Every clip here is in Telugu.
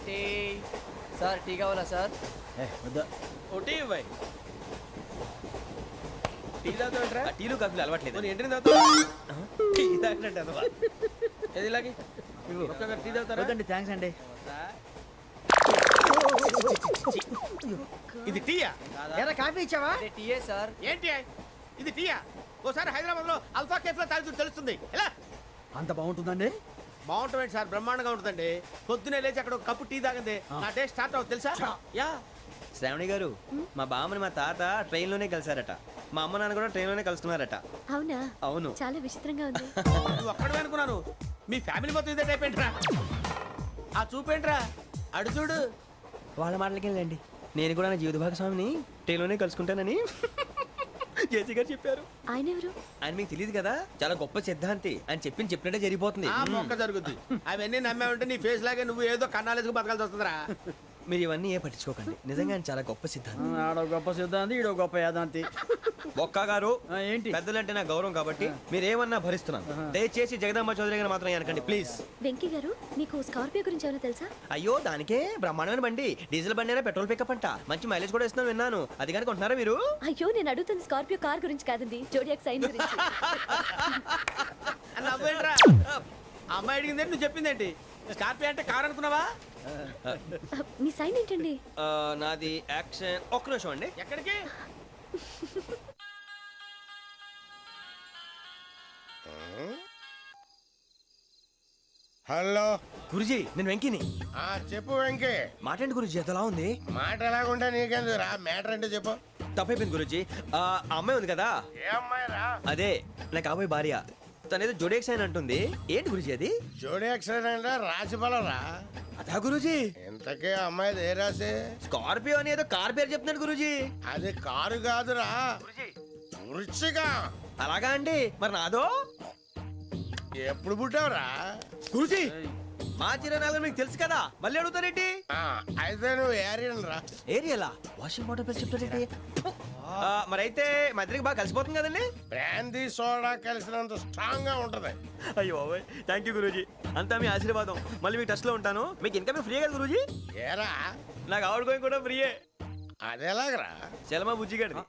టీ సార్ టీ కావాలా సార్? ఒకటి ఇవ్వాయి. టీ తాగుతాంట్రా? టీలు కాఫీలు అలవాట్లేదు. ఏంటి తాగుతావు? టీ తాగినట్టు అదవా. ఏది ఇలాగే ఒక్కొక్కరు టీ తాగుతారా? థ్యాంక్స్ అండి. ఇది టీయా? ఎరా కాఫీ ఇచ్చావా? టీయే సార్. ఏంటి ఇది టీయా? ఓసారి హైదరాబాద్ లో అల్ఫా కేఫ్ లో తాగుతూ తెలుస్తుంది. ఎలా అంత బాగుంటుందండి? బాగుంటుంది సార్, బ్రహ్మాండంగా ఉంటుందండి. పొద్దునే లేచి అక్కడ ఒక కప్పు టీ తాగింది నా డే స్టార్ట్ అవుతుంది తెలుసా? యా. శ్రావణి గారు, మా బామ్మని మా తాత ట్రైన్ లోనే కలిసారట. మా అమ్మ నాన్న కూడా ట్రైన్ లోనే కలుస్తున్నారట. అవునా? అవును. చాలా విచిత్రంగా ఉంది. నువ్వు ఒక్కడే అనుకున్నాను, మీ ఫ్యామిలీ మొత్తం ఇదే టైప్ ఏంట్రా? ఆ చూపేంట్రా, అడు చూడు. వాళ్ళ మాటలకి వెళ్ళండి. నేను కూడా నా జీవిత భాగస్వామిని ట్రైన్ లోనే కలుసుకుంటానని జేసీ గారు చెప్పారు. ఆయన ఎవరు? ఆయన మీకు తెలియదు కదా, చాలా గొప్ప సిద్ధాంతి అని చెప్పినట్టే జరిగిపోతుంది. ఆ మొక్క జరుగుద్ది. అవన్నీ నమ్మే ఉంటే నీ ఫేస్ లాగే నువ్వు ఏదో కన్నాలేసుకు బతకాల్సి వస్తుందిరా. మీరు ఇవన్నీ ఏ పట్టించుకోకండి. నిజంగా ఆయన చాలా గొప్ప సిద్ధాంతి. ఆడో గొప్ప సిద్ధాంతి, ఈడో గొప్ప యాదాంతి. ఒక్క గారు, ఏంటి? పెద్దలంటే నా గౌరవం కాబట్టి మీరు ఏమన్నా భరిస్తున్నాను. దయచేసి జగదాంబ చౌదరి గారు మాత్రం అనకండి ప్లీజ్. వెంకీ గారు, మీకు స్కార్పియో గురించి ఏమైనా తెలుసా? అయ్యో, దానికే బ్రహ్మాండమైన బండి. డీజిల్ బండి అయినా పెట్రోల్ పికప్ అంట. మంచి మైలేజ్ కూడా ఇస్తున్నాను విన్నాను. అది కానీ కొంటున్నారా మీరు? అయ్యో, నేను అడుగుతుంది స్కార్పియో కార్ గురించి కాదండి, జోడియాక్ సైన్ గురించి. నవ్వేంట్రా? అమ్మాయి అడిగింది నువ్వు చెప్పిందేంటి? స్కార్పియో అంటే కార్ అనుకున్నావా? మీ సైన్ ఏంటండి? నాది యాక్షన్. ఒక్క నిమిషం అండి. ఎక్కడికి? హలో గురుజీ, నేను వెంకిని. చెప్పు వెంకీ. మాట్లాడండి గురుజీ, ఎంతలా ఉంది? మాట ఎలాగుంటా నీకెందుకు రా, మ్యాటర్ అంటే చెప్పు. తప్పైపోయింది గురుజీ. ఆ అమ్మాయి ఉంది కదా, ఏ అమ్మాయి రా? అదే నా కాబోయే భార్య. తనేదో జోడేక్స్ అని అంటుంది. ఏంటి గురుజీ అది? జోడి యాక్సిడెంట్ రాసి బలరా? అదా గురుజీ. ఇంతకే అమ్మాయి ఏ రాసి? స్కార్పియో అని ఏదో కార్ పేరు చెప్తున్నాడు గురుజీ. అది కారు కాదురా, వృచ్చిక. అలాగా అండి, మరి నాదో? ఎప్పుడు పుట్టావురా? గురుజీ, మా చిరనాలు మీకు తెలుసు కదా, మళ్ళీ అడుగుతారేంటి? అయితే నువ్వు ఏరియన్ రా. ఏరియలా? వాషింగ్ వాటర్ పేరు చెప్తారేంటి? మరైతే మా ఇద్దరికి బాగా కలిసిపోతుంది కదండి. బ్రాందీ సోడా కలిసినంత స్ట్రాంగ్ గా ఉంటది. అయ్యో థ్యాంక్ యూ గురూజీ, అంతా మీ ఆశీర్వాదం. మళ్ళీ మీకు టచ్ లో ఉంటాను. మీకు ఇన్కమ్ ఫ్రీ కదా గురూజీ? ఏరా, నాకు ఆవిడ గోయింగ్ కూడా ఫ్రీయే. అదేలాగరా? చలమా బుజ్జి గారిది.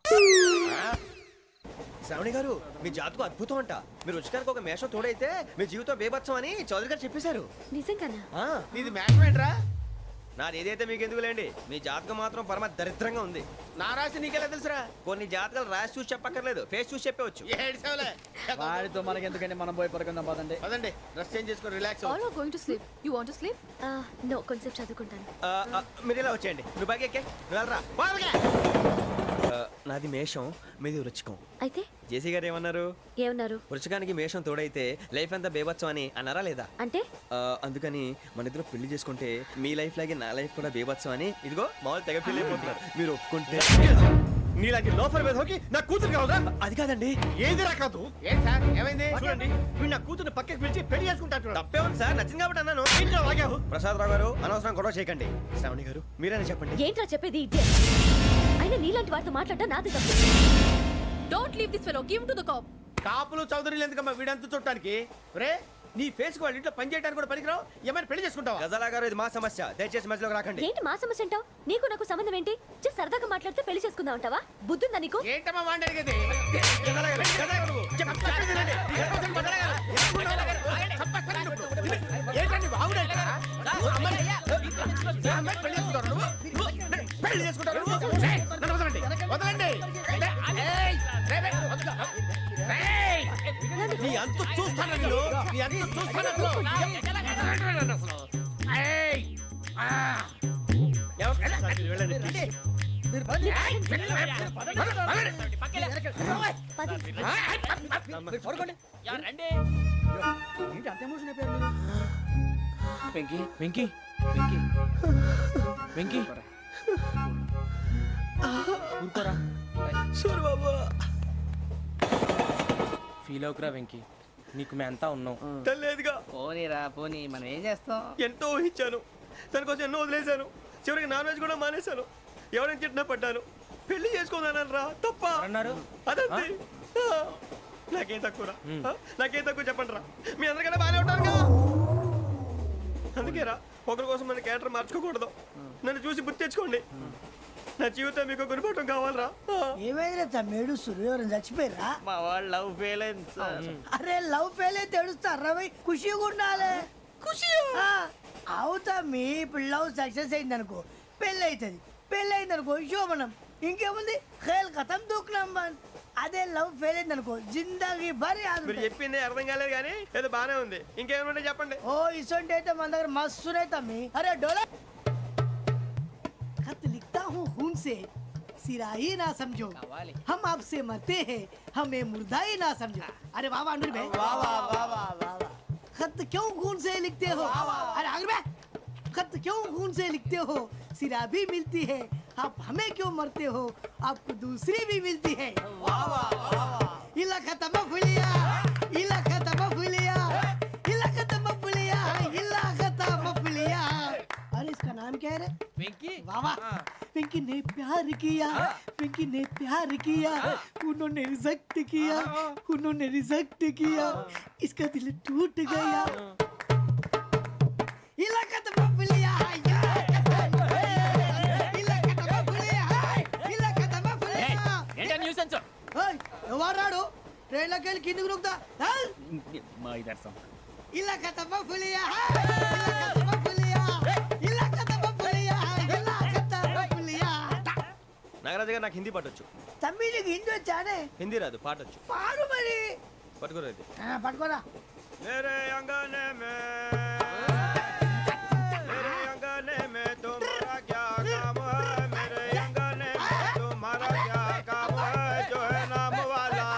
శ్రావణి గారు, మీ జాతకు అద్భుతం అంట. మీరు రుచికారికి ఒక మేషం తోడైతే మీ జీవితం బేబత్సం అని చౌదరి గారు చెప్పేశారు. నిజంగానా? నీది మ్యాటర్ ఏంట్రా? నాది ఏదైతే మీకు ఎందుకు లేండి, మీ జాతకం మాత్రం పరమ దరిద్రంగా ఉంది. నా రాసి నీకెలా తెలుసురా? కొన్ని జాతకాలు రాసి చూసి చెప్పక్కర్లేదు, ఫేస్ చూసి చెప్పవచ్చు. ఏడ్చావులే. వాడితో మనకి ఎందుకండి, మనం పోయి పడుకుందాం పదండి. పదండి, డ్రెస్ చేంజ్ చేసుకొని relax All are going to sleep. You want to sleep? No, కొంచెం చదువుకుంటాను. మీరు ఇలా వచ్చేయండి. నువ్వు బాగా ఎక్కే, నువ్వు వెళ్ళరా. నాది మేషం, మీది వృచ్చికం. అయితే జేసీ గారు ఏమన్నారు? ఏమన్నారు? వృచ్చికానికి మేషం తోడైతే లైఫ్ అంతా బేబత్సం అని అన్నారా లేదా? అంటే అందుకని మన ఇద్దరు పెళ్లి చేసుకుంటే మీ లైఫ్ లాగే నా లైఫ్ కూడా బేబత్సం అని ఇదిగో మామూలు తెగ పెళ్లి అయిపోతున్నారు. మీరు ఒప్పుకుంటే నీలాంటి లోఫర్ మీద హోకి నా కూతురు కావదా? అది కాదండి. ఏది రాకాదు? ఏం సార్, ఏమైంది? చూడండి, వీడు నా కూతురు పక్కకి పిలిచి పెళ్లి చేసుకుంటాడు. తప్పే ఉంది సార్, నచ్చింది కాబట్టి అన్నాను. ప్రసాద్ రావు గారు, అనవసరం గొడవ చేయకండి. శ్రావణి గారు, మీరైనా చెప్పండి. ఏంట్రా చెప్పేది? ఇదే అయినా నీలాంటి వారితో మాట్లాడటం నాది తప్పు. Don't leave this fellow. Give him to the cop. కాపులు చౌదరులు ఎందుకమ్మా వీడంతా చుట్టానికి? రే, నీ ఫేస్ కు వాళ్ళ ఇంట్లో పని చేయడానికి కూడా పనికిరావు. ఏమైనా పెళ్లి చేసుకుంటావా? గజాలా గారు, ఇది మా సమస్య, దయచేసి మధ్యలోకి రాకండి. ఏంటి మా సమస్య అంటావు? నీకు నాకు సంబంధం ఏంటి? జస్ట్ సరదాగా మాట్లాడితే పెళ్లి చేసుకుందాం అంటావా? బుద్ధుందా నీకు? ఏంటమ్మా వాడిని అడిగేది? పెళ్లి చేసుకుంటారు. వదలండి. నీ అంత చూస్తాను, నీ అంత చూస్తాను. ఏంటి అంత ఎమోషన్ అయిపోయారు మీరు? వెంకీ, వెంకీ, వెంకీ, వెంకీ, ఊరుకోరా. ఫీల్ అవుకురా వెంకీ, నీకు మేమంతా ఉన్నాం. తెలియదుగా. పోనీరా పోనీ, మనం ఏం చేస్తాం? ఎంతో ఊహించాను, దానికోసం ఎన్నో వదిలేశాను. చివరికి నాన్ వెజ్ కూడా మానేశాను. ఎవరైనా తిట్టినా పడ్డాను. పెళ్లి చేసుకోదానరా తప్ప అన్నారు. అదంతే. నాకేం తక్కువరా? నాకేం తక్కువ చెప్పండి రా. మీ అందరికన్నా బాగానే ఉంటారు కదా. అందుకేరా ఒకరి కోసం మన క్యారెక్టర్ మార్చుకోకూడదు. నన్ను చూసి గుర్తు తెచ్చుకోండి. నా జీవితం మీకు గురిపటం కావాలరా. ఏమైనా తమ్మేడు సురవరం చచ్చిపోయిరా? మా వాళ్ళు లవ్ ఫెయిల్ అయింది సార్. అరే లవ్ ఫెయిల్ అయితే ఏడుస్తారా భయ్? ఖుషిగా ఉండాలి. ఖుషి అవుతా మీ ఇప్పుడు లవ్ సక్సెస్ అయింది అనుకో పెళ్ళి అవుతుంది. పెళ్ళి అయింది అనుకో శోభనం. ఇంకేముంది ఖేల్ ఖతం దూకునాం బాన్. అదే లవ్ ఫెయిల్ అయింది అనుకో జిందాగీ భారీ మీరు చెప్పింది అర్థం కాలేదు కానీ ఏదో బానే ఉంది. ఇంకేమైనా చెప్పండి. ఓ ఇసొంటి అయితే మన దగ్గర మస్తునే తమ్మి. అరే డోలా खत लिखता हूँ खून से सिरा ही ना समझो हम आपसे मरते हैं हमें मुर्दा ही ना समझो. अरे वाह वाह अनुर भाई वाह वाह वाह वाह वाह. खत क्यों खून से लिखते हो? अरे अनुर भाई खत क्यों खून से लिखते हो? सिरा भी मिलती है आप हमें क्यों मरते हो? आपको दूसरी भी मिलती है. वाह वाह वाह. इला खत्म फुलिया इला खत्म फुलिया इला खत्म फुलिया इला खत्म फुलिया. अरे इसका नाम क्या है रे? వెంకీ वाह वाह. पिंकी ने प्यार किया पिंकी ने प्यार किया उन्होंने रिजेक्ट किया उन्होंने रिजेक्ट किया इसका दिल टूट गया. इलाका तो बबलिया इलाका तो बबलिया इलाका तो बबलिया. ఏంటా న్యూసెన్స్? ओए ఎవరు రాడు? ట్రైన్ లోకి వెళ్ళి కిందికి నొక్కుతా. మా ఇదర్సం ఇలాకా तो बबलिया इलाका तो बबलिया इलाका तो बबलिया इलाका तो बबलिया. నాగరాజు గారు నాకు హిందీ పాటొచ్చు. తమ్మి నీకు హిందీ వచ్చానే? హిందీ రాదు, పాటొచ్చు. పాడు మరి. పట్టుకోలేదు. పట్టుకోరా. मेरे अंगने में तुम्हारा क्या काम है? मेरे अंगने में तुम्हारा क्या काम है? जो है नाम वाला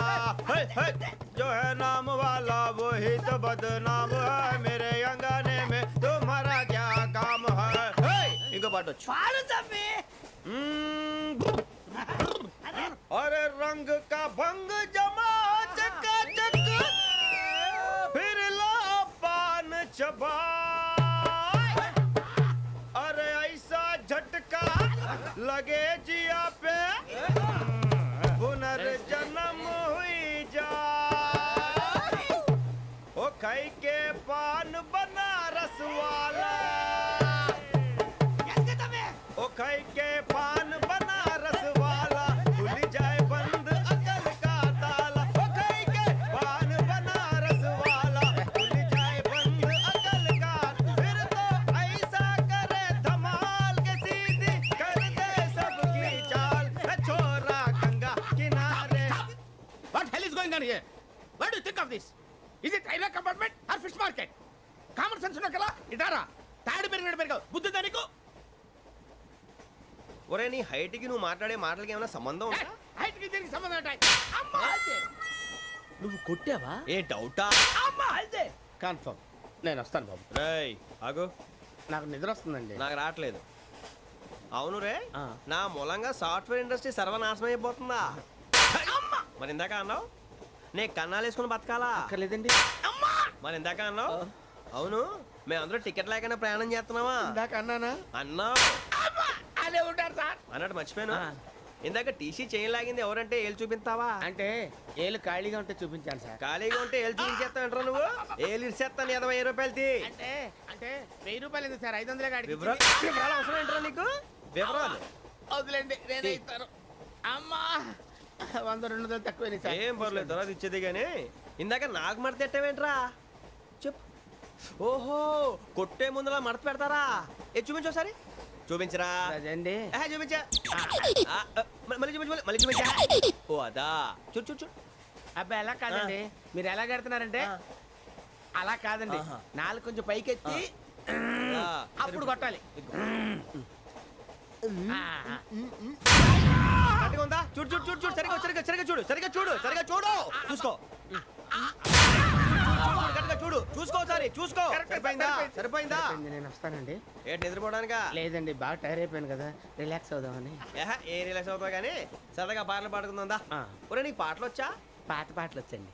जो है नाम वाला वही तो बदनाम है. मेरे अंगने में तुम्हारा क्या काम है? इनको पाटो. పాడు తమ్మి. अरे रंग का भंग जमा चकाचक फिर ला पान चबा. अरे ऐसा झटका लगे जिया पे पुनर्जन्म हुई जा. ओ खाई के पान बनारस वाला ओ खाई के पान बनारस वाला खुल जाए बंद अकल का ताला. ओ खाई के पान बनारस वाला खुल जाए बंद अकल का. फिर तो ऐसा करे धमाल के सीधी कर दे सबकी चाल. छोरा गंगा किनारे. What hell is going on here? What do you think of this? Is it railway compartment or fish market? Common sense ఉన్నా కదా ఇటారా. తాడు పెరిగినట్టు పెరిగావు. బుద్ధి దానికి ఒరే నీ హైట్ కి నువ్వు మాట్లాడే మాటలకి ఏమైనా సంబంధం ఉందా? హైట్ కి దీనికి సంబంధం ఉంటాయి. అమ్మా అదే. నువ్వు కొట్టావా? ఏ డౌటా? అమ్మా అదే. కన్ఫర్మ్. నేను వస్తాను బాబు. రేయ్ ఆగు. నాకు నిద్ర వస్తుందండి. నాకు రావట్లేదు. అవును రే, నా మూలంగా సాఫ్ట్వేర్ ఇండస్ట్రీ సర్వనాశనం అయిపోతుందా? మరి ఇందాక అన్నావు నే కన్నాలు వేసుకుని బతకాలా? అక్కర్లేదండి. మరి ఇందాక అన్నావు అవును మేమందరూ టికెట్ లేకుండా ప్రయాణం చేస్తున్నావా? ఇందాక అన్నానా? అన్నావు. అదే ఉంటారు సార్. అన్నట్టు మర్చిపోయాను. ఇందాక టీసీ చేయి లాగింది ఎవరంటే ఏళ్ళు చూపిస్తావా? అంటే ఏళ్ళు ఖాళీగా ఉంటే చూపించాను సార్. ఖాళీగా ఉంటే ఏళ్ళు చూపించేస్తానంటారా నువ్వు? ఏళ్ళు ఇచ్చేస్తాను 20 రూపాయలది. అంటే అంటే 1000 రూపాయలు ఎందుకు సార్? 500 కాడికి వివరాలు అవసరం ఏంటరా నీకు? వివరాలు వదిలేండి, నేనే ఇస్తాను. అమ్మా 100-200 తక్కువ సార్. ఏం పర్లేదు తర్వాత ఇచ్చేది కానీ ఇందాక నాకు మడత ఎట్టవేంట్రా చెప్పు. ఓహో కొట్టే ముందులా మడత పెడతారా? ఏ చూపించు ఒకసారి. చూపించరా? అదండి. చూపించా. మళ్ళీ చూపించు మళ్ళీ చూపించా. ఓ అదా చూడు చూడు చూడు. అబ్బాయి ఎలా కాదండి, మీరు ఎలా కడుతున్నారంటే అలా కాదండి. నాలుగు కొంచెం పైకెత్తి అప్పుడు కొట్టాలి. కరెక్ట్గా ఉందా? చూడు చూడు చూడు చూడు సరిగా సరిగా సరిగా చూడు సరిగా చూడు సరిగా చూడు చూసుకో. కరెక్ట్గా చూడు చూసుకో ఒకసారి చూసుకో. సరిపోయిందా? సరిపోయిందా? నేను వస్తానండి. ఏంటి నిద్రపోవడానికా? లేదండి, బాగా టైర్ అయిపోయాను కదా, రిలాక్స్ అవుదామని. ఏ రిలాక్స్ అవుతావు కానీ సరదాగా పాటలు పాడుకుందా? ఒరే నీకు పాటలు వచ్చా? పాత పాటలు వచ్చండి.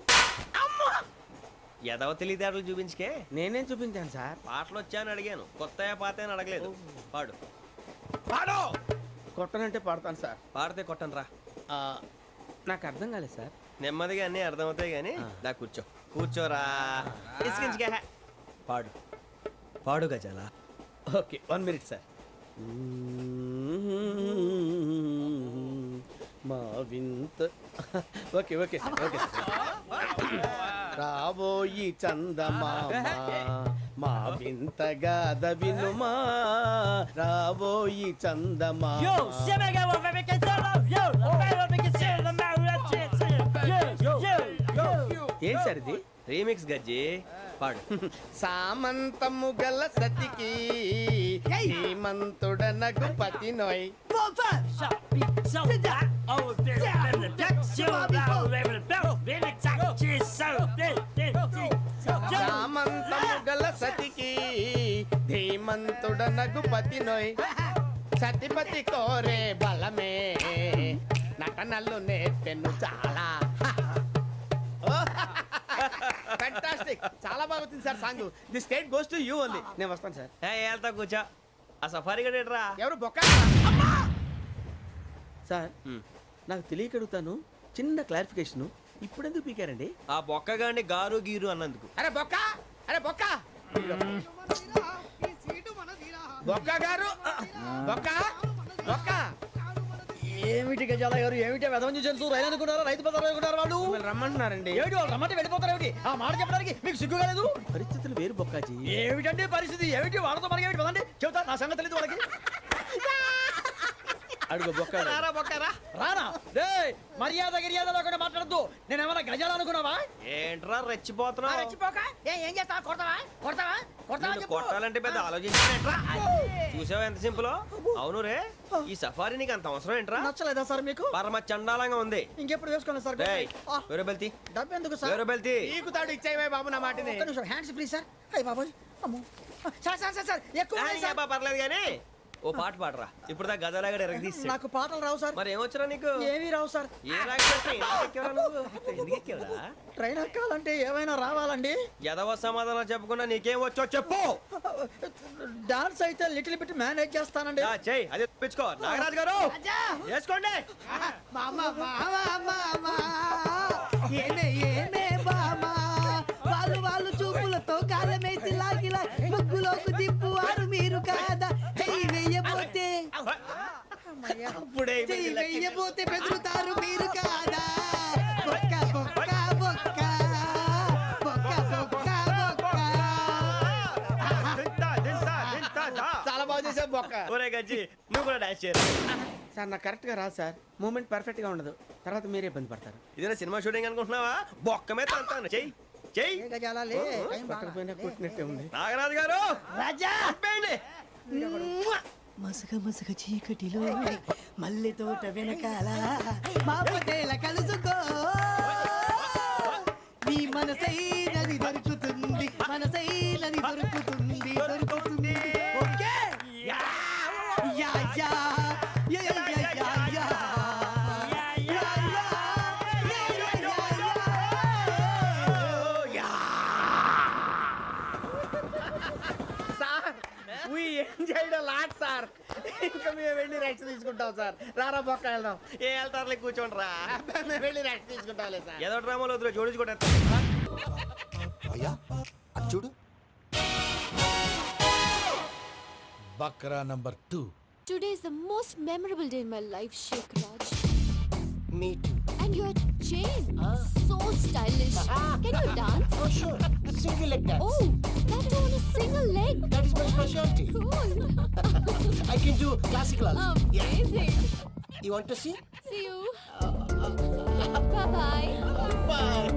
ఎదవ తెలివితేటలు చూపించుకే. నేనేం చూపించాను సార్? పాటలు వచ్చా అని అడిగాను, కొత్త పాత అని అడగలేదు. పాడు పాడు. కొట్టనంటే పాడతాను సార్. పాడితే కొట్టను రా. నాకు అర్థం కాలేదు సార్. నెమ్మదిగా అన్నీ అర్థమవుతాయి కానీ దా కూర్చో. కూర్చోరా. ఇసుకించుకే. పాడు. పాడు గజాల. Okay 1 minute sir. మా వింత okay okay sir okay sir. రాబోయి చందమామ మా వింత గాథ వినుమా, రాబోయి చందమామ. ఏం సార్ ఇది? రీమిక్స్ గజ్జి పాడు. సామంతము గల సతికి హేమంతుడనగు పతి నోయ్. సామంతము గల సతికి ధీమంతుడనగు పతి నోయ్. సతిపతి కోరే బలమే నటనలు నేర్పెను చాలా. ఫ్యాంటాస్టిక్, చాలా బాగా వచ్చింది sir song. The state goes to you only. నేను వస్తాను సార్. వెళ్తా కూర్చో. ఆ సఫారీ గడేట్రా. ఎవరు బొక్క సార్? నాకు తెలియక అడుగుతాను, చిన్న క్లారిఫికేషన్. ఇప్పుడు ఎందుకు పీకారండి? ఆ బొక్కగాండి గారు గీరు అన్నందుకు. అరే బొక్క, అరే బొక్క, బొక్క గారు, బొక్క బొక్క. ఏమిటి గజాల గారు, ఏమిటి వెదవం చూసాను రైలు అనుకున్నారా, రైతు బజార్ అనుకున్నారు వాళ్ళు? మిమ్మల్ని రమ్మంటున్నారండి. ఏమిటి వాళ్ళు రమ్మంటే వెళ్ళిపోతారు ఏమిటి? ఆ మాట చెప్పడానికి మీకు సిగ్గు కాలేదు? పరిస్థితులు వేరు బొక్కాజీ. ఏమిటండి పరిస్థితి? ఏమిటి వాళ్ళతో మనకి ఏమిటి పదండి చెబుతా, నా సంగతి తెలియదు వాళ్ళకి. అడుగు బొక్క. రానా రే, మర్యాద గిర్యాద లేకుండా మాట్లాడద్దు. నేను ఏమైనా గజాలు అనుకున్నావా? ఏంట్రా రెచ్చిపోతున్నావు? రెచ్చిపోక ఏం చేస్తావా? కొడతావా కొడతావా కొడతావా నిన్ను చెప్పు. కొట్టాలంటే పెద్ద ఆలోచించానేట్రా. చూసావా ఎంత సింపుల్? అవును రే, ఈ సఫారీ నీకు అంత అవసరం ఏంట్రా? నచ్చలేదా సార్ మీకు? పరమ చండాలంగా ఉంది. ఇంకెప్పుడు వేసుకోండి సార్. డేయ్, వేరే బెల్తి, డబ్బు ఎందుకు సార్? వేరే బెల్తి. నీకు తాడు ఇచ్చాయి బాబు నా మాటని. ఒక్క నిమిషం, హ్యాండ్స్ ఫ్రీ సార్. అయ్య బాబోయ్, అమ్మో. సార్ సార్ సార్ సార్ ఎక్కువ ఉన్నాయి సార్. పర్లేదు కానీ ఓ పాట పాడరా. ఇప్పుడు దా గదలాగడ ఎరగదీసి. నాకు పాటలు రావు సార్. మరి ఏమొచ్చరా నీకు? ఏమీ రావు సార్. ఏ రాకపోతే ఎందుకు ఎక్కేవరా నువ్వు? ఎందుకు ఎక్కేవరా? ట్రైన్ ఎక్కాలంటే ఏమైనా రావాలండి. ఎదవ సమాధానం చెప్పకుండా నీకేం వచ్చో చెప్పు. డాన్స్ అయితే లిటిల్ బిట్ మేనేజ్ చేస్తానండి. చెయ్యి, అదే తెప్పించుకో. నాగరాజు గారు చేసుకోండి. మామా మామా మామా ఏనే ఏనే బామా, వాళ్ళు చూపులతో కాలమేసి లాగిలా ముగ్గులోకి దిప్పువారు మీరు కాదా? చెయ్యి వెయ్యబోతే అప్పుడే చెయ్యి వెయ్యబోతే బెదురుతారు మీరు కాదా? బొక్క బొక్క బొక్క బొక్క బొక్క బొక్క. చాలా బాగా చేసావు బొక్క. ఒరే గజ్జి, నువ్వు కూడా డాన్స్ చేయరు. సార్ నాకు కరెక్ట్ గా రాదు సార్. మూమెంట్ పర్ఫెక్ట్ గా ఉండదు, తర్వాత మీరే ఇబ్బంది పడతారు. ఇదేనా సినిమా షూటింగ్ అనుకుంటున్నావా? బొక్క మీద అంటాను. చెయ్యి చెయ్యి. ఏ గజాలాలే, టైం బాగా. పట్టకపోయినా కొట్టినట్టే ఉంది. నాగరాజు గారు రాజా చెప్పండి. మసక మసక చీకటిలో మల్లె తోట వెనకాల మా పటేల కలుసుకో, నీ మనసైనది దొరుకుతుంది, మనసైనది దొరుకుతుంది దొరుకుతుంది. Okay yeah yeah yeah yeah yeah yeah yeah. Sir we enjoyed a lot sir. ఇంకా మేము వెళ్ళి రెస్ట్ తీసుకుంటాం సార్. రారా బొక్క వెళ్దాం. ఏ వెళ్తారులే, కూర్చోండి రా. అబ్బా, మేము వెళ్ళి రెస్ట్ తీసుకుంటాంలే సార్. ఏదో డ్రామాలో వద్దులే, జోడించుకుంటా. అయ్యా అటు చూడు. Bakra number 2. Today is the most memorable day in my life, Sheikh Raj. Me too. And your chain, so stylish. Can you dance? Oh sure. Single leg dance. Oh, that too on a single leg. That is my specialty. Cool. I can do classical also. Amazing. You want to see? See you. Bye-bye. Bye.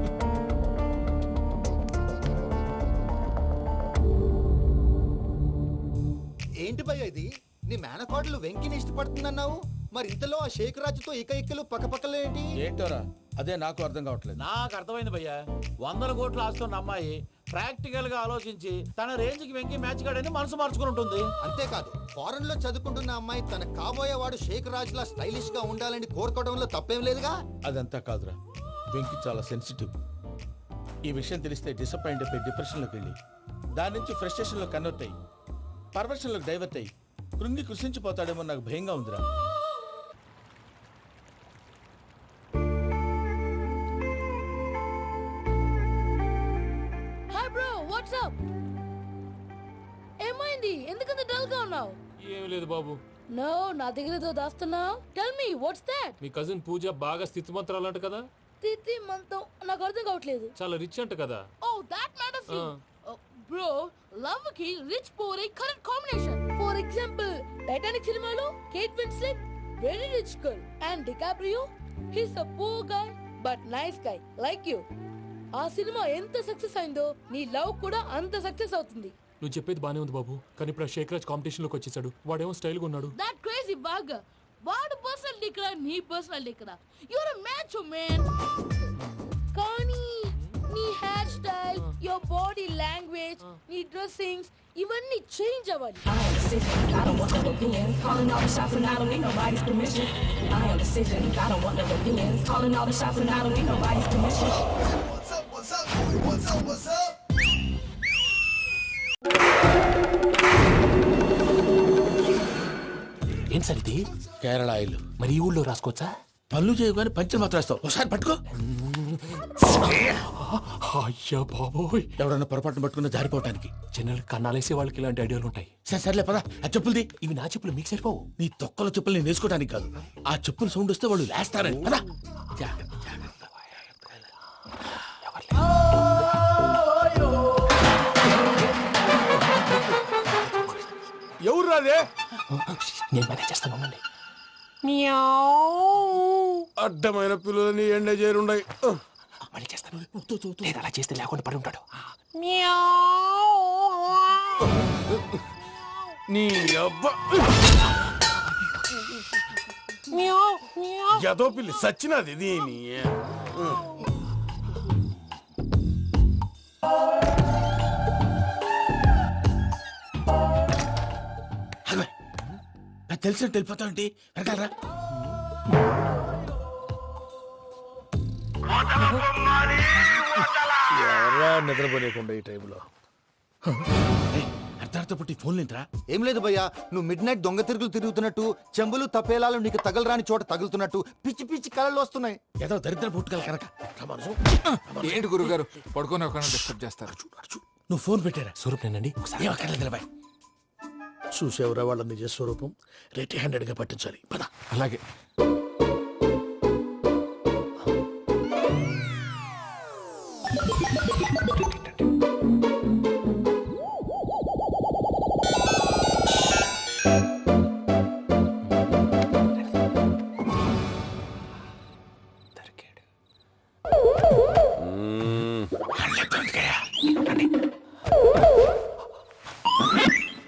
ఏంటి భయ్య ఇది? నీ మేనకోడలు వెంకిని ఇష్టపడుతుందన్నావు, మరి ఇంతలో ఆ షేక్ రాజుతో ఇక్కలు పక్కపక్కలు ఏంటి? ఏంటోరా, అదే నాకు అర్థం కావట్లేదు. నాకు అర్థమైంది భయ్యా. 100 కోట్లు ఆస్తున్న అమ్మాయి ప్రాక్టికల్ గా ఆలోచించి తన రేంజ్ కి వెంకి మ్యాచ్ కాడని మనసు మార్చుకుని ఉంటుంది. అంతేకాదు, ఫారెన్ లో చదువుకుంటున్న అమ్మాయి తన కాబోయేవాడు షేక్ రాజులా స్టైలిష్ గా ఉండాలని కోరుకోవడంలో తప్పేం లేదుగా. అదంతా కాదురా, వెంకి చాలా సెన్సిటివ్. ఈ విషయం తెలిస్తే డిసప్పాయింట్ అయిపోయి డిప్రెషన్లోకి వెళ్ళి దాని నుంచి ఫ్రస్ట్రేషన్లో కన్వర్ట్ అయ్యి పర్వర్షన్లోకి డైవర్ట్ అయ్యి కృంగి కృషించిపోతాడేమో నాకు భయంగా ఉందిరా. Hi bro, what's up? ఏం లేదు బాబు. నో నా దగ్గర ఏదో దాస్తున్నావు. Tell me what's that? మీ కజిన్ పూజ బాగా స్థితిమంతరాలు అంట కదా. తిత్తి మంతం నాకు అర్థం కావట్లేదు. చాలా రిచ్ అంట కదా. Oh that matters you. Bro love కి rich poor a correct combination. For example Titanic సినిమాలో Kate Winslet very rich girl and DiCaprio he's a poor guy but nice guy like you. ఆ సినిమా ఎంత సక్సెస్ అయిందో నీ లవ్ కూడా అంత సక్సెస్ అవుతుంది. నువ్వు చెప్పేది బానే ఉంది బాబు, కానీ ఇప్పుడు శేఖ్ రాజ్ కాంపిటీషన్ లోకి వచ్చేసాడు. వాడేమో స్టైల్ గా ఉన్నాడు. దట్ క్రేజీ బాగ్ వాడు పర్సనల్ ఇక్కడ నీ పర్సనల్ ఇక్కడ you are a match man. కానీ నీ hair style your body language నీ డ్రెస్సింగ్స్ ఇవన్నీ చేంజ్ అవ్వాలి. ఏం సార్ ఇది? కేరళ ఆయిల్. మరి ఈ ఊళ్ళో రాసుకోవచ్చా? పళ్ళు చేయగానే పంచర్ మాత్రం వేస్తావు. ఒకసారి పట్టుకో. అయ్యా బాబోయ్, ఎవడన్నా పొరపాటున పట్టుకున్న జారిపోవటానికి. జనరల్ కన్నాలేసే వాళ్ళకి ఇలాంటి ఐడియాలు ఉంటాయి. సర్లే పదా, ఆ చెప్పులది. ఇవి నా చెప్పులు మీకు సరిపోవు. నీ తొక్కల చెప్పులు నేను వేసుకోవడానికి కాదు, ఆ చెప్పులు సౌండ్ వస్తే వాళ్ళు లేస్తారని. పదా. ఎవరు రాదే? నేను మేనేజ్ చేస్తాను, ఉండండి. అడ్డమైన పిల్లలని ఎండ చేరుండయి. మళ్ళీ చేస్తాను. లేదు అలా చేస్తే లేకుండా పడి ఉంటాడు. నీ అబ్బా ఎదో పిల్లి సచ్చినది దీని. తెలిసినట్టు వెళ్ళిపోతా ఉంటే వెనకాలరా. ఎవరా నిద్రపోలేకుండా ఈ టైంలో? అర్ధార్థ పుట్టి ఫోన్ లేంట్రా. ఏం లేదు భయ్యా, నువ్వు మిడ్ నైట్ దొంగ తిరుగులు తిరుగుతున్నట్టు, చెంబులు తపేలాలు నీకు తగలరాని చోట తగులుతున్నట్టు పిచ్చి పిచ్చి కళలు వస్తున్నాయి. ఏదో దరిద్ర పుట్టుకల కనుక. ఏంటి గురుగారు పడుకొని ఒక డిస్టర్బ్ చేస్తారు? నువ్వు ఫోన్ పెట్టారా? స్వరూప్ నేనండి. ఏం అక్కర్లేదు నిలబాయ్. చూసేవరా వాళ్ళ నిజ స్వరూపం. రెట్టి హ్యాండెడ్ గా పట్టించాలి. పద. అలాగే.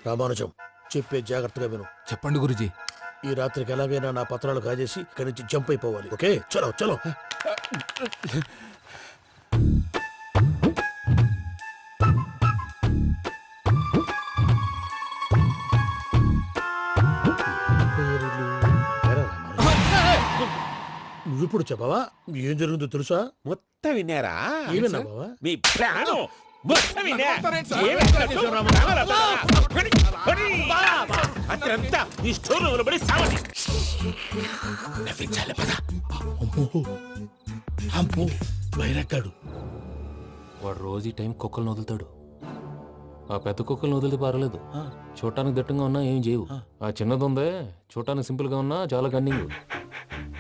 రామానుజం చెప్పే జాగ్రత్తగా విను. చెప్పండి గురుజీ. ఈ రాత్రికి ఎలాగైనా నా పత్రాలు కాజేసి ఇక్కడి నుంచి జంప్ అయిపోవాలి. ఓకే, చలో చలో. నువ్విప్పుడు చెప్పవా ఏం జరుగుతుందో తెలుసా? మొత్తం విన్నారా? ఏమన్నా బావా? మీ ప్రాణం మొత్తం విన్నా. అత్యంతా ఈ స్టోర్ పడి సావని. నవ్వించాలి. పద. అమ్మో అమ్మో బైరక్కాడు. వాడు రోజు ఈ టైం కుక్కలను వదులుతాడు. ఆ పెద్ద కుక్కలను వదిలితే పర్వాలేదు, చూడటానికి దట్టంగా ఉన్నా ఏం చేయవు. ఆ చిన్నది ఉందే చూడటానికి సింపుల్ గా ఉన్నా చాలా కన్నింగ్.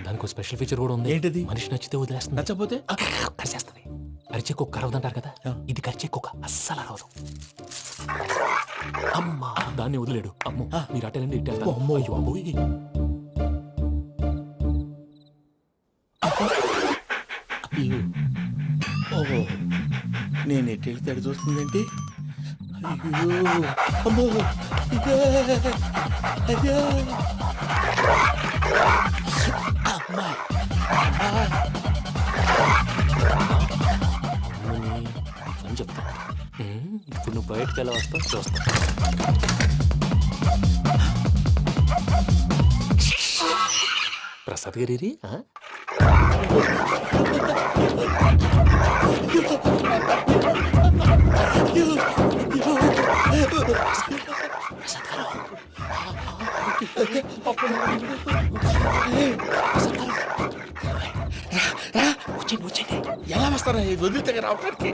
దానికి స్పెషల్ ఫీచర్ కూడా ఉంది. ఏంటిది? మనిషి నచ్చితే వదిలేస్తుంది, నచ్చపోతే కరిచేస్తుంది. అరిచే కుక్క అరవదంటారు కదా, ఇది కరిచే కుక్క అస్సలు అరవదు. అమ్మా దాన్ని వదిలేడు. అమ్మో మీరు అటెండి ఇటు వెళ్తారు. అమ్మో అయ్యో అబ్బోయ్. ఓహో నేను ఎటు వెళ్తే అటు చూస్తుందంటే. అయ్యో అమ్మో అయ్యో అమ్మా. అని చెప్తా. ఇప్పుడు నువ్వు బయటకు ఎలా వస్తావు చూస్తా. ప్రసాద్ గారి వచ్చండి. ఎలా వస్తారా వదిలితే రావడానికి?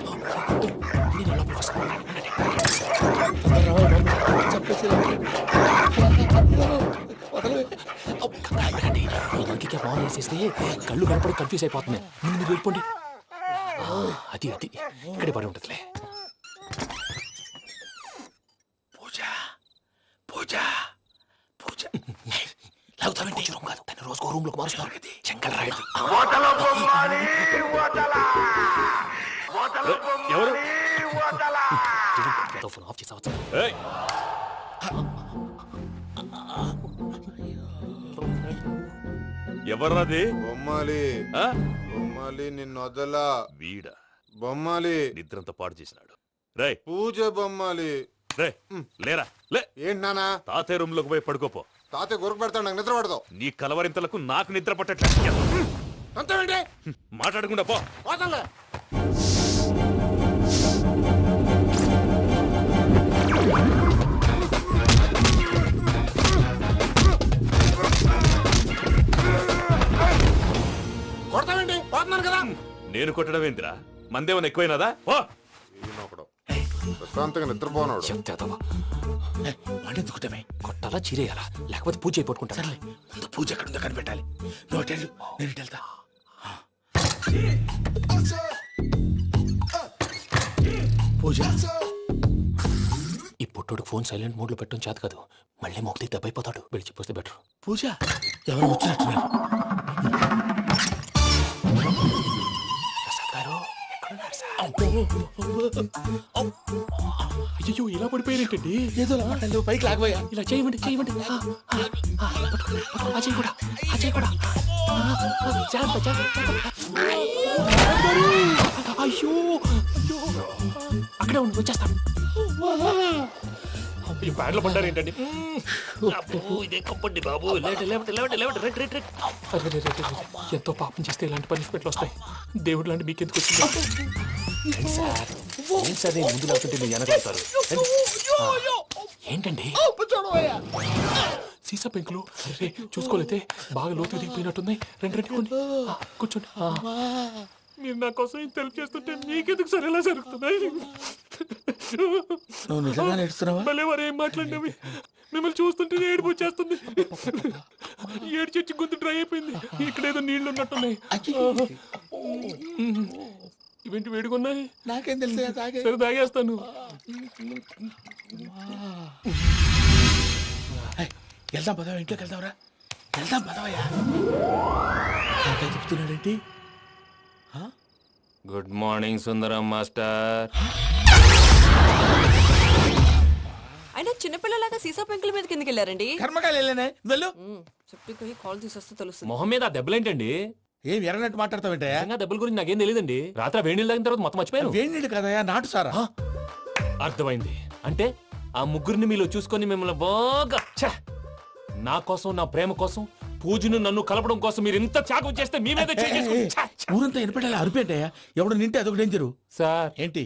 నేను లోపలికి వస్తాను. చెప్పేసి ఇంకే బాగా వేసేస్తే కళ్ళు కనపడి కన్ఫ్యూజ్ అయిపోతున్నాయి. ముందు మీరు వెళ్ళిపోండి. అది అది ఇక్కడే పడి ఉంటుందిలే. పూజ పూజ పూజ లాగుతామంటే రూమ్ కాదు, దాన్ని రోజుకో రూమ్ లోకి మారుస్తున్నారు కదా. చెంకల్ రాయడం. ఎవరు ఫోన్ ఆఫ్ చేసావచ్చు. ఎవర్రాది? బొమ్మాలి ఆ? బొమ్మాలి నిన్ను వదలా. వీడ బొమ్మాలి నిద్రంతా పాడు చేసినాడు. రేయ్ పూజ బొమ్మాలి. రే లేరా లే. ఏంటి నానా? తాతయ్య రూమ్ లోకి పోయి పడుకోపో. తాతయ్య గురకు పెడతాడు, నాకు నిద్ర పడతావు. నీ కలవరింతలకు నాకు నిద్ర పట్టట్లేదు. అంతేంటి మాట్లాడకుండా పో. పోతాలే. కొడతావేంటి? పోతున్నాను కదా. నేను కొట్టడం ఏంటిరా? మందేమన్నా ఎక్కువైనదా? ఓ ఈయనొకడు ప్రశాంతంగా నిద్రపోనాడు. చెప్తావా వాడెందుకుంటామే? కొట్టాలా చీరేయాలా లేకపోతే పూజ అయిపోట్టుకుంటా. సర్లే ముందు పూజ ఎక్కడ ఉందో కనిపెట్టాలి. నువ్వు అటు వెళ్ళు, నేను ఇటు వెళ్తా. పూజ ఈ పుట్టోడు ఫోన్ సైలెంట్ మోడ్ లో పెట్టడం చేత కాదు. మళ్ళీ మొక్కి దెబ్బైపోతాడు. వెళ్ళి చెప్పొస్తే బెటర్. పూజ ఎవరు వచ్చినట్టున్నారు. ప్రసాద్ గారు ఎక్కడున్నారు సార్? అయ్యో ఇలా పడిపోయినట్టండి. ఏదో మాట్లాడలేవు, పైకి లాగబోయా. ఇలా చేయమండి చేయమండి. ఆ చేయి కూడా ఆ చేయి కూడా. జాగ్రత్త జాగ్రత్త. అయ్యో అయ్యో అక్కడే ఉండి వచ్చేస్తాను. ఈ బ్యాడ్లో పడ్డారు ఏంటండి? ఇదే కప్పండి బాబు. ఎంతో పాపం చేస్తే ఇలాంటి పనిష్మెంట్లు వస్తాయి. దేవుడు లాంటి మీకెందుకు వచ్చింది సార్? ఏం సార్ నేను ముందు లేకుంటే మీరు వెనకాడతారు. ఏంటండి సీసా పెంకులు? అరే చూసుకోలేతే బాగా లోతుగా దిగిపోయినట్టున్నాయి. రెండు రెండు కొన్ని కూర్చోండి. మీరు నా కోసం ఇంత హెల్ప్ చేస్తుంటే మీకెందుకు సరే ఎలా జరుగుతున్నాయి? నువ్వు నిజంగా నేర్చుతున్నావా? భలే వారు ఏం మాట్లాడినవి. మిమ్మల్ని చూస్తుంటే ఏడుపు వచ్చేస్తుంది. ఏడు చెట్టు గొంతు డ్రై అయిపోయింది. ఇక్కడ ఏదో నీళ్లు ఉన్నట్టున్నాయి. ఇవేంటి వేడుకున్నాయి? నాకేం తెలుసు, తాగే. సరే తాగేస్తాను. వెళ్దాం పదవా, ఇంట్లోకి వెళ్దాంరా. వెళ్దాం పదవయ్యా. చెప్తున్నాడేంటి? గుడ్ మార్నింగ్ సుందరం మాస్టర్. అయినా చిన్నపిల్లలాగా సీసా పెంకుల మీద కిందకి వెళ్ళారండి. కర్మకాయలు వెళ్ళానే, వెళ్ళు. చెప్పి కాల్ తీసేస్తే తెలుస్తుంది. మొహం మీద ఆ దెబ్బలేంటండి? ఏం ఎర్రనట్టు మాట్లాడతావేంటయ్యా? దెబ్బల గురించి నాకేం తెలియదండి. రాత్రి వేడి నీళ్ళు తాగిన తర్వాత మొత్తం మర్చిపోయాను. వేడి నీళ్ళు కదయ్యా, నాటు సారా. అర్థమైంది. అంటే ఆ ముగ్గురిని మీలో చూసుకొని మిమ్మల్ని బాగా నా కోసం నా ప్రేమ కోసం పూజను నన్ను కలపడం కోసం మీరు ఇంత త్యాగం చేస్తే మీ మీద ఊరంతా వినపడేలా అరిపేంటయ్యా. ఎవడు నింటే అదొక డేంజరు. సార్ ఏంటి?